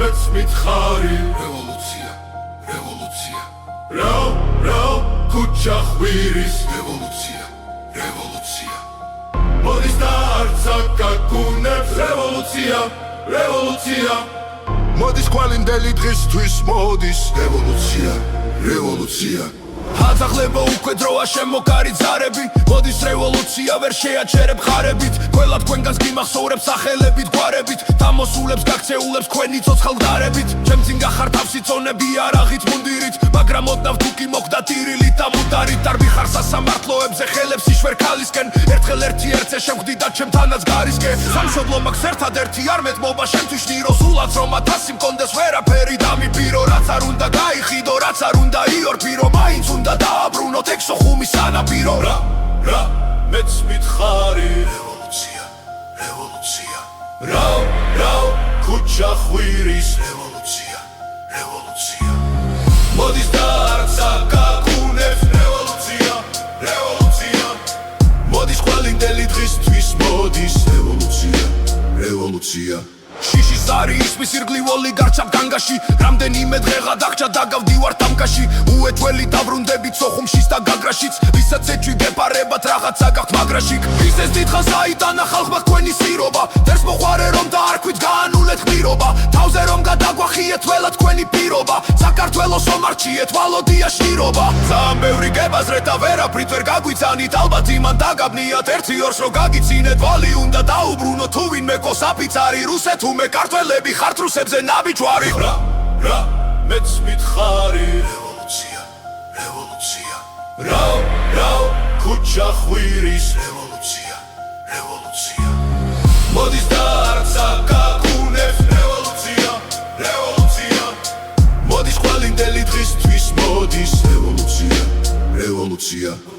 მეც მითხარი რევოლუცია რევოლუცია რაო ქუჩა ხვირის რევოლუცია რევოლუცია მოდის და არც აკაკუნებს რევოლუცია რევოლუცია მოდის კვალინდელი დღისთვის მოდის რევოლუცია რევოლუცია აზაღლებო უკვე დროა შემოგარიძარები მოდის რევოლუცია ვერ შეაჩერებ ხარებით ყველა თქვენგანს გიმახსოვრებს სახელებით გვარებით დამოსულებს გაქცეულებს ქვენი ცოცხალდარებით ჩემცინ გახარ თავსი წონები არაღით მუნდირით მაგრამ ოდნავ თუ კი მოხდა ტირილით და მუდარით არ ვიხარ სასამართლოებზე ხელებს იშვერ ქალისკენ ერთხელ ერთი ერთზე შევხვდი და ჩემთანაც გარისკე სამშობლო მაქვს ერთადერთი არ მეტმობა შემთვის ნიშნირო სულაც რომ 1000 მქონდეს ვერაფერი დამიპირო რაც არ უნდა გაიხიდო რაც არ უნდა იორფირო მაინც უნდა დააბრუნოთ ექსო ხუმის სანაპირო რა მეც მითხარი რევოლუცია რევოლუცია რაო ქუჩა ხვირის რევოლუცია რევოლუცია მოდის და არც აკაკუნებს რევოლუცია რევოლუცია მოდის კვალინდელი დღისთვის მოდის რევოლუცია რევოლუცია შიშის არი ისმის ირგლივ გარჩევ განგაში რამდენიმე დღეღა დაგჭა დაგავდივარ თამკაში უეჭველი დავრუნდებით სოხუმშიც და გაგრაშიც ვისაც ეჭვი გეპარებათ რაღაცა გაქვთ მაგრაში ისეს დიდხანს აიტანა ხალხმა თქვენი სირობა დერს მოყვარე რომ დაარქვით გაანულეთ გმირობა თავზე რომ გადაგვახიეთ ველა თქვენი პირობა საქართველოს ომარჩიეთ ვალოდია შნირობა ძალიან ბევრი გებაზრეთ და ვერაფრით ვერ გაგვიცანით ალბათ იმან დაგაბნიათ ერთი ორს რო გაგიცინეთ ვალი უნდა დაუბრუნო თუ ვინმე კოსაფიცარი რუსეთ მე ქართველები ხართ რუსებზე ნაბიჯვარი რა მეც მითხარი რევოლუცია რევოლუცია რაო ქუჩა ხვირის რევოლუცია რევოლუცია მოდის და არც აკაკუნებს რევოლუცია რევოლუცია მოდის კვალინდელი დღისთვის მოდის რევოლუცია რევოლუცია